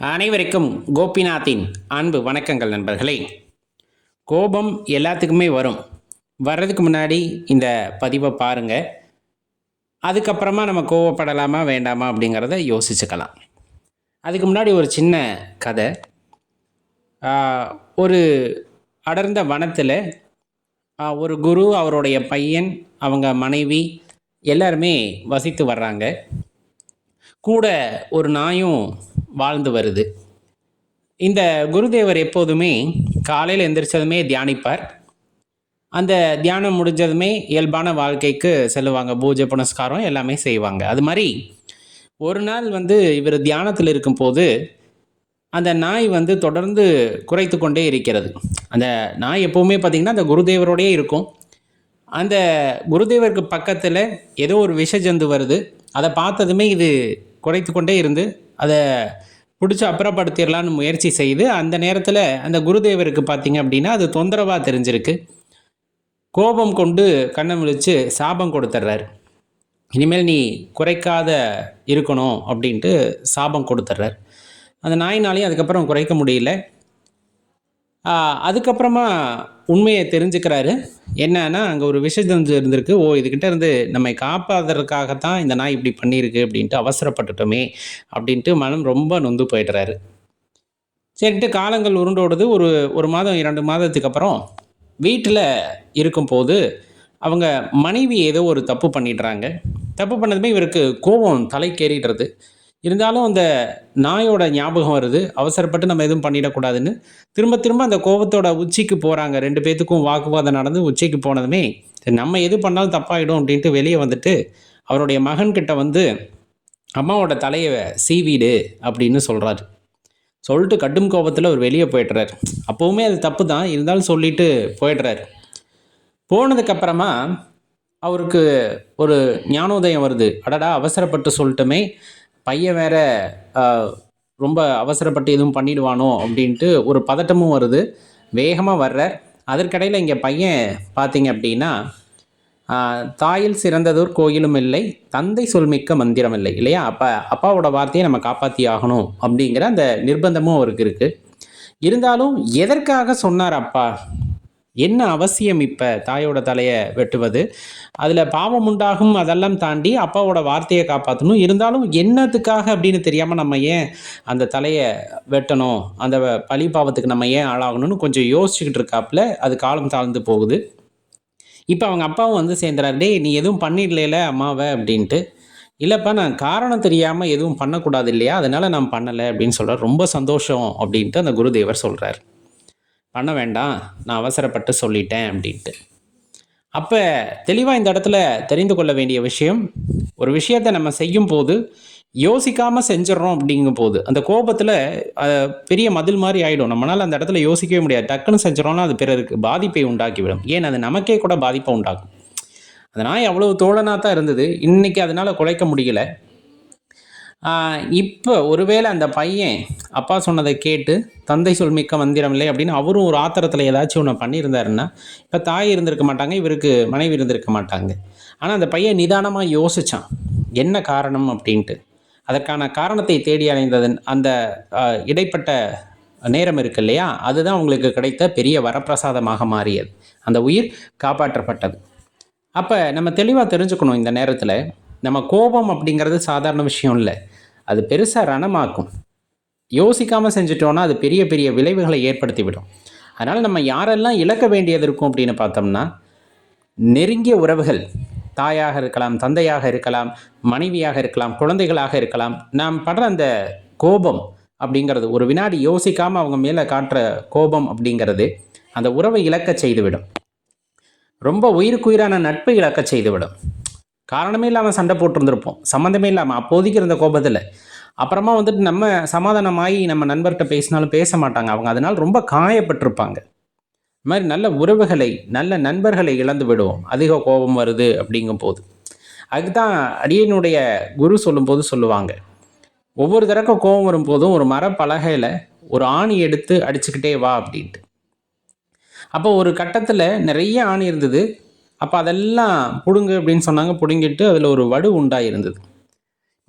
அனைவருக்கும் கோபிநாத்தின் அன்பு வணக்கங்கள் நண்பர்களே. கோபம் எல்லாத்துக்குமே வரும். வர்றதுக்கு முன்னாடி இந்த பதிவை பாருங்கள். அதுக்கப்புறமா நம்ம கோவப்படலாமா வேண்டாமா அப்படிங்கிறத யோசிச்சுக்கலாம். அதுக்கு முன்னாடி ஒரு சின்ன கதை. ஒரு அடர்ந்த வனத்தில் ஒரு குரு, அவருடைய பையன், அவங்க மனைவி எல்லாருமே வசித்து வர்றாங்க. கூட ஒரு நாயும் வாழ்ந்து வருது. இந்த குருதேவர் எப்போதுமே காலையில் எந்திரிச்சதுமே தியானிப்பார். அந்த தியானம் முடிஞ்சதுமே இயல்பான வாழ்க்கைக்கு செல்லுவாங்க. பூஜை புனஸ்காரம் எல்லாமே செய்வாங்க. அது மாதிரி ஒரு நாள் இவர் தியானத்தில் இருக்கும்போது அந்த நாய் தொடர்ந்து குறைத்து கொண்டே இருக்கிறது. அந்த நாய் எப்போவுமே பார்த்திங்கன்னா அந்த குருதேவரோடையே இருக்கும். அந்த குருதேவருக்கு பக்கத்தில் ஏதோ ஒரு விஷ ஜந்து வருது. அதை பார்த்ததுமே இது குறைத்து கொண்டே இருந்து அதை பிடிச்சி அப்புறப்படுத்திடலான்னு முயற்சி செய்து அந்த நேரத்தில் அந்த குருதேவருக்கு பார்த்திங்க அப்படின்னா அது தொந்தரவாக தெரிஞ்சிருக்கு. கோபம் கொண்டு கண்ணை விழித்து சாபம் கொடுத்துட்றாரு. இனிமேல் நீ குறைக்காத இருக்கணும் அப்படின்ட்டு சாபம் கொடுத்துட்றார். அந்த நாயினாலையும் அதுக்கப்புறம் குறைக்க முடியல. அதுக்கப்புறமா உண்மையை தெரிஞ்சுக்கிறாரு. என்னன்னா அங்கே ஒரு விஷஜந்து இருந்திருக்கு. இதுக்கிட்ட இருந்து நம்மை காப்பாற்றுறதுக்காகத்தான் இந்த நாய் இப்படி பண்ணியிருக்கு அப்படின்ட்டு அவசரப்பட்டுட்டோமே அப்படின்ட்டு மனம் ரொம்ப நொந்து போயிடுறாரு. சரின்ட்டு காலங்கள் உருண்டோடுது. ஒரு மாதம் 2 மாதத்துக்கு அப்புறம் வீட்டில் இருக்கும்போது அவங்க மனைவி ஏதோ ஒரு தப்பு பண்ணிடுறாங்க. தப்பு பண்ணதுமே இவருக்கு கோபம் தலைக்கேறிடுறது. இருந்தாலும் அந்த நாயோட ஞாபகம் வருது. அவசரப்பட்டு நம்ம எதுவும் பண்ணிடக்கூடாதுன்னு திரும்ப திரும்ப அந்த கோபத்தோட உச்சிக்கு போகிறாங்க. 2 பேத்துக்கும் வாக்குவாதம் நடந்து உச்சிக்கு போனதுமே நம்ம எது பண்ணாலும் தப்பாயிடும் அப்படின்ட்டு வெளியே வந்துட்டு அவருடைய மகன்கிட்ட அம்மாவோட தலையை சீவிடு அப்படின்னு சொல்கிறாரு. சொல்லிட்டு கடும் கோபத்தில் அவர் வெளியே போய்ட்டுறாரு. அப்போவுமே அது தப்பு தான், இருந்தாலும் சொல்லிட்டு போயிடுறாரு. போனதுக்கப்புறமா அவருக்கு ஒரு ஞானோதயம் வருது. அடடா, அவசரப்பட்டு சொல்லிட்டுமே, பையன் வேற ரொம்ப அவசரப்பட்டு எதுவும் பண்ணிடுவானோ அப்படின்ட்டு ஒரு பதட்டமும் வருது. வேகமாக வர்றார். அதற்கிடையில் இங்கே பையன் பார்த்தீங்க அப்படின்னா, தாயில் சிறந்ததோர் கோயிலும் இல்லை, தந்தை சொல்மிக்க மந்திரம் இல்லை இல்லையா? அப்பாவோட வார்த்தையை நம்ம காப்பாற்றி ஆகணும் அப்படிங்கிற அந்த நிர்பந்தமும் அவருக்கு இருக்குது. இருந்தாலும் எதற்காக சொன்னார் அப்பா? என்ன அவசியம் இப்போ தாயோட தலையை வெட்டுவது? அதில் பாவம் உண்டாகும், அதெல்லாம் தாண்டி அப்பாவோட வார்த்தையை காப்பாற்றணும். இருந்தாலும் என்னத்துக்காக அப்படின்னு தெரியாமல் நம்ம ஏன் அந்த தலையை வெட்டணும், அந்த பழி பாவத்துக்கு நம்ம ஏன் ஆளாகணும்னு கொஞ்சம் யோசிச்சுக்கிட்டு இருக்காப்புல. அது காலம் தாழ்ந்து போகுது. இப்போ அவங்க அப்பாவும் சேர்ந்துறாரு. டே, நீ எதுவும் பண்ணிடல அம்மாவை அப்படின்ட்டு. இல்லைப்பா, நான் காரணம் தெரியாமல் எதுவும் பண்ணக்கூடாது இல்லையா, அதனால் நான் பண்ணலை அப்படின்னு சொல்கிறார். ரொம்ப சந்தோஷம் அப்படின்ட்டு அந்த குருதேவர் சொல்கிறார். பண்ண வேண்டாம், நான் அவசரப்பட்டு சொல்லிட்டேன் அப்படின்ட்டு. அப்போ தெளிவாக இந்த இடத்துல தெரிந்து கொள்ள வேண்டிய விஷயம், ஒரு விஷயத்தை நம்ம செய்யும் போது யோசிக்காமல் செஞ்சிடறோம் அப்படிங்கும் போது அந்த கோபத்தில் பெரிய மதில் மாதிரி ஆகிடும். நம்மளால் அந்த இடத்துல யோசிக்கவே முடியாது. டக்குன்னு செஞ்சிடறோம்னா அது பிறருக்கு பாதிப்பை உண்டாக்கிவிடும். ஏன், அது நமக்கே கூட பாதிப்பை உண்டாக்கும். அந்த நாய் அவ்வளோ தோழனாக தான் இருந்தது. இன்றைக்கி அதனால் குலைக்க முடியல. இப்போ ஒருவேளை அந்த பையன் அப்பா சொன்னதை கேட்டு தந்தை சொல்மிக்க மந்திரம் இல்லை அப்படின்னு அவரும் ஒரு ஆத்திரத்தில் ஏதாச்சும் ஒன்று பண்ணியிருந்தாருன்னா இப்போ தாய் இருந்திருக்க மாட்டாங்க, இவருக்கு மனைவி இருந்திருக்க மாட்டாங்க. ஆனால் அந்த பையன் நிதானமாக யோசித்தான் என்ன காரணம் அப்படின்ட்டு. அதற்கான காரணத்தை தேடி அடைந்ததன் அந்த இடைப்பட்ட நேரம் இருக்கு இல்லையா, அதுதான் அவங்களுக்கு கிடைத்த பெரிய வரப்பிரசாதமாக மாறியது. அந்த உயிர் காப்பாற்றப்பட்டது. அப்போ நம்ம தெளிவாக தெரிஞ்சுக்கணும், இந்த நேரத்தில் நம்ம கோபம் அப்படிங்கிறது சாதாரண விஷயம் இல்லை. அது பெருசாக ரணமாக்கும். யோசிக்காமல் செஞ்சிட்டோன்னா அது பெரிய பெரிய விளைவுகளை ஏற்படுத்திவிடும். அதனால் நம்ம யாரெல்லாம் இழக்க வேண்டியது இருக்கும் அப்படின்னு பார்த்தோம்னா, நெருங்கிய உறவுகள், தாயாக இருக்கலாம், தந்தையாக இருக்கலாம், மனைவியாக இருக்கலாம், குழந்தைகளாக இருக்கலாம். நாம் படுற அந்த கோபம் அப்படிங்கிறது, ஒரு வினாடி யோசிக்காமல் அவங்க மேலே காட்டுற கோபம் அப்படிங்கிறது அந்த உறவை இழக்க செய்துவிடும். ரொம்ப உயிருக்குயிரான நட்பை இழக்க செய்துவிடும். காரணமே இல்லாமல் சண்டை போட்டுருந்துருப்போம், சம்மந்தமே இல்லாமல் அப்போதைக்கு இருந்த கோபத்தில். அப்புறமா நம்ம சமாதானமாகி நம்ம நண்பர்கிட்ட பேசினாலும் பேச மாட்டாங்க அவங்க. அதனால் ரொம்ப காயப்பட்டிருப்பாங்க. இது மாதிரி நல்ல உறவுகளை, நல்ல நண்பர்களை இழந்து விடுவோம் அதிக கோபம் வருது அப்படிங்கும் போது. அதுதான் அடியனுடைய குரு சொல்லும்போது சொல்லுவாங்க, ஒவ்வொரு தடவை கோபம் வரும்போதும் ஒரு மரப்பலகையில் ஒரு ஆணி எடுத்து அடிச்சுக்கிட்டே வா அப்படின்ட்டு. அப்போ ஒரு கட்டத்தில் நிறைய ஆணி இருந்தது. அப்போ அதெல்லாம் பிடுங்கு அப்படின்னு சொன்னாங்க. பிடுங்கிட்டு அதில் ஒரு வடு உண்டாயிருந்தது.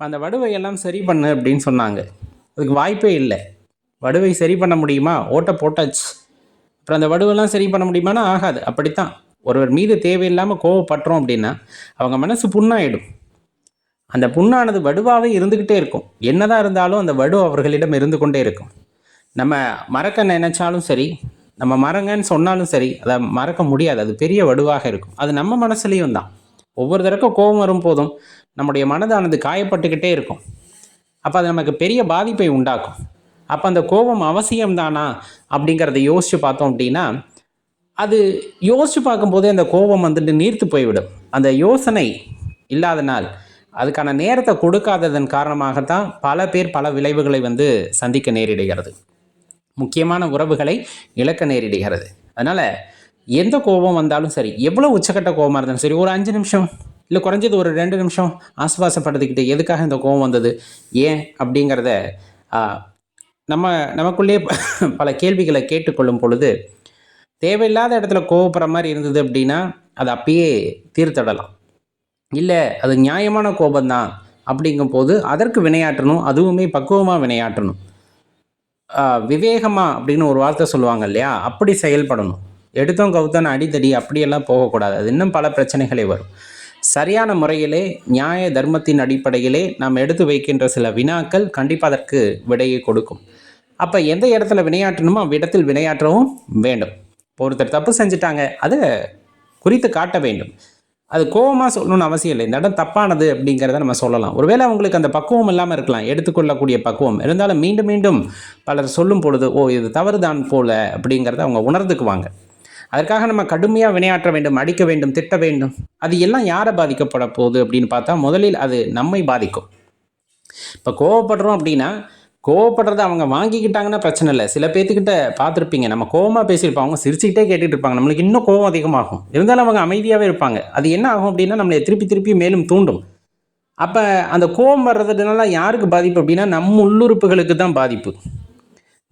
அந்த வடுவை எல்லாம் சரி பண்ணு அப்படின்னு சொன்னாங்க. அதுக்கு வாய்ப்பே இல்லை. வடுவை சரி பண்ண முடியுமா? ஓட்ட போட்டாச்சு. அப்புறம் அந்த வடுவெல்லாம் சரி பண்ண முடியுமானா ஆகாது. அப்படித்தான். ஒருவர் மீது தேவையில்லாமல் கோவப்படுறோம் அப்படின்னா அவங்க மனசு புண்ணாயிடும். அந்த புண்ணானது வடுவாகவே இருந்துக்கிட்டே இருக்கும். என்னதான் இருந்தாலும் அந்த வடு அவர்களிடம் இருந்து கொண்டே இருக்கும். நம்ம மறக்க நினைச்சாலும் சரி, நம்ம மறங்கன்னு சொன்னாலும் சரி, அதை மறக்க முடியாது. அது பெரிய வடுவாக இருக்கும். அது நம்ம மனசுலையும் தான். ஒவ்வொரு தடவை கோபம் வரும் போதும் நம்முடைய மனதானது காயப்பட்டுக்கிட்டே இருக்கும். அப்போ அது நமக்கு பெரிய பாதிப்பை உண்டாக்கும். அப்போ அந்த கோபம் அவசியம்தானா அப்படிங்கிறத யோசித்து பார்த்தோம் அப்படின்னா, அது யோசித்து பார்க்கும்போதே அந்த கோபம் வந்துட்டு நீர்த்து போய்விடும். அந்த யோசனை இல்லாதனால், அதுக்கான நேரத்தை கொடுக்காததன் காரணமாகத்தான் பல பேர் பல விளைவுகளை சந்திக்க நேரிடுகிறது. முக்கியமான உறவுகளை இழக்க நேரிடுகிறது. அதனால் எந்த கோபம் வந்தாலும் சரி, எவ்வளோ உச்சக்கட்ட கோபமாக இருந்தாலும் சரி, ஒரு 5 நிமிஷம் இல்லை குறைஞ்சது ஒரு 2 நிமிஷம் ஆசுவாசப்படுத்திக்கிட்டு எதுக்காக இந்த கோபம் வந்தது, ஏன் அப்படிங்கிறத நம்ம நமக்குள்ளேயே பல கேள்விகளை கேட்டுக்கொள்ளும் பொழுது, தேவையில்லாத இடத்துல கோவப்படுற மாதிரி இருந்தது அப்படின்னா அதை அப்பயே தீர்த்திடலாம். இல்லை அது நியாயமான கோபம்தான் அப்படிங்கும்போது அதற்கு வினையாற்றணும். அதுவுமே பக்குவமாக வினையாற்றணும். விவேகமாக அப்படின்னு ஒரு வார்த்தை சொல்லுவாங்க இல்லையா, அப்படி செயல்படணும். எடுத்தோம் கவுத்தோன்னு அடித்தடி அப்படியெல்லாம் போகக்கூடாது. அது இன்னும் பல பிரச்சனைகளே வரும். சரியான முறையிலே நியாய தர்மத்தின் அடிப்படையிலே நாம் எடுத்து வைக்கின்ற சில வினாக்கள் கண்டிப்பாக அதற்கு விடையை கொடுக்கும். அப்போ எந்த இடத்துல வினையாற்றணுமோ அவ்விடத்தில் வினையாற்றவும் வேண்டும். ஒருத்தர் தப்பு செஞ்சுட்டாங்க, அதை குறித்து காட்ட வேண்டும். அது கோபமாக சொல்லணும்னு அவசியம் இல்லை. இந்த இடம் தப்பானது அப்படிங்கிறத நம்ம சொல்லலாம். ஒருவேளை அவங்களுக்கு அந்த பக்குவம் இல்லாமல் இருக்கலாம், எடுத்துக்கொள்ளக்கூடிய பக்குவம் இருந்தாலும் மீண்டும் மீண்டும் பலர் சொல்லும் பொழுது ஓ இது தவறுதான் போல அப்படிங்கிறத அவங்க உணர்ந்துக்குவாங்க. அதற்காக நம்ம கடுமையாக வினையாற்ற வேண்டும், அடிக்க வேண்டும், திட்ட வேண்டும். அது எல்லாம் யாரை பாதிக்கப்பட போகுது அப்படின்னு பார்த்தா முதலில் அது நம்மை பாதிக்கும். இப்போ கோவப்படுறோம் அப்படின்னா கோவப்படுறத அவங்க வாங்கிக்கிட்டாங்கன்னா பிரச்சனை இல்லை. சில பேர்த்துக்கிட்ட பார்த்துருப்பீங்க, நம்ம கோவமாக பேசியிருப்பாங்க, அவங்க சிரிச்சுக்கிட்டே கேட்டுட்டு இருப்பாங்க, நம்மளுக்கு இன்னும் கோவம் அதிகமாகும். இருந்தாலும் அவங்க அமைதியாகவே இருப்பாங்க. அது என்ன ஆகும் அப்படின்னா நம்மளை திருப்பி திருப்பி மேலும் தூண்டும். அப்போ அந்த கோவம் வர்றதுனால யாருக்கு பாதிப்பு அப்படின்னா நம்ம உள்ளுறுப்புகளுக்கு தான் பாதிப்பு.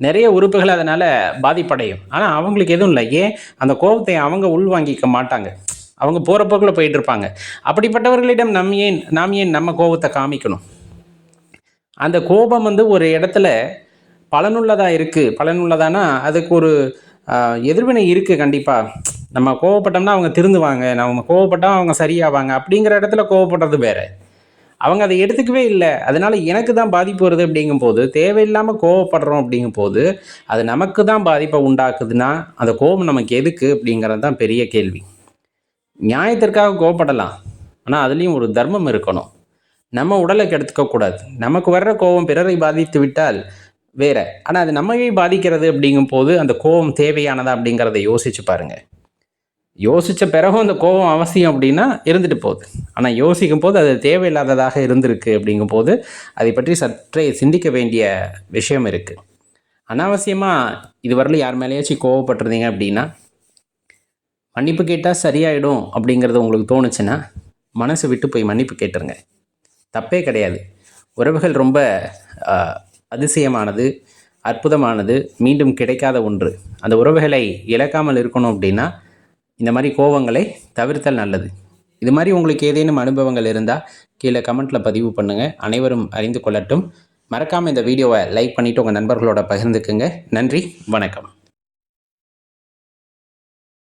நிறைய உறுப்புகள் அதனால் பாதிப்படையும். ஆனால் அவங்களுக்கு எதுவும் இல்லை. ஏன் அந்த கோபத்தை அவங்க உள்வாங்கிக்க மாட்டாங்க. அவங்க போகிற போக்கில் போயிட்டு இருப்பாங்க. அப்படிப்பட்டவர்களிடம் நாம் ஏன் நம்ம கோபத்தை காமிக்கணும்? அந்த கோபம் ஒரு இடத்துல பலனுள்ளதாக இருக்குது. பலனுள்ளதானா அதுக்கு ஒரு எதிர்வினை இருக்குது கண்டிப்பாக. நம்ம கோவப்பட்டோம்னா அவங்க திருந்துவாங்க, நம்ம கோவப்பட்டால் அவங்க சரியாவாங்க அப்படிங்கிற இடத்துல கோவப்படுறது வேறு. அவங்க அதை எடுத்துக்கவே இல்லை. அதனால் எனக்கு தான் பாதிப்பு வருது அப்படிங்கும்போது, தேவையில்லாமல் கோவப்படுறோம் அப்படிங்கும்போது அது நமக்கு தான் பாதிப்பை உண்டாக்குதுன்னா அந்த கோபம் நமக்கு எதுக்கு அப்படிங்கிறது தான் பெரிய கேள்வி. நியாயத்திற்காக கோவப்படலாம், ஆனால் அதுலேயும் ஒரு தர்மம் இருக்கணும். நம்ம உடலை கெடுத்துக்கக்கூடாது. நமக்கு வர்ற கோபம் பிறரை பாதித்து விட்டால் வேற, ஆனால் அது நம்மையே பாதிக்கிறது அப்படிங்கும்போது அந்த கோபம் தேவையானதா அப்படிங்கிறத யோசிச்சு பாருங்கள். யோசித்த பிறகும் அந்த கோபம் அவசியம் அப்படின்னா இருந்துட்டு போகுது. ஆனால் யோசிக்கும் போது அது தேவையில்லாததாக இருந்திருக்கு அப்படிங்கும்போது அதை பற்றி சற்றே சிந்திக்க வேண்டிய விஷயம் இருக்குது. அனாவசியமாக இதுவரையிலும் யார் மேலேயாச்சும் கோவப்பட்டிருந்தீங்க அப்படின்னா மன்னிப்பு கேட்டால் சரியாயிடும் அப்படிங்கிறது உங்களுக்கு தோணுச்சுன்னா மனசு விட்டு போய் மன்னிப்பு கேட்டுருங்க. தப்பே கிடையாது. உறவுகள் ரொம்ப அதிசயமானது, அற்புதமானது, மீண்டும் கிடைக்காத ஒன்று. அந்த உறவுகளை இழக்காமல் இருக்கணும் அப்படின்னா இந்த மாதிரி கோபங்களை தவிர்த்தல் நல்லது. இது மாதிரி உங்களுக்கு ஏதேனும் அனுபவங்கள் இருந்தால் கீழே கமெண்ட்டில் பதிவு பண்ணுங்கள். அனைவரும் அறிந்து கொள்ளட்டும். மறக்காமல் இந்த வீடியோவை லைக் பண்ணிவிட்டு உங்கள் நண்பர்களோட பகிர்ந்துக்குங்க. நன்றி, வணக்கம்.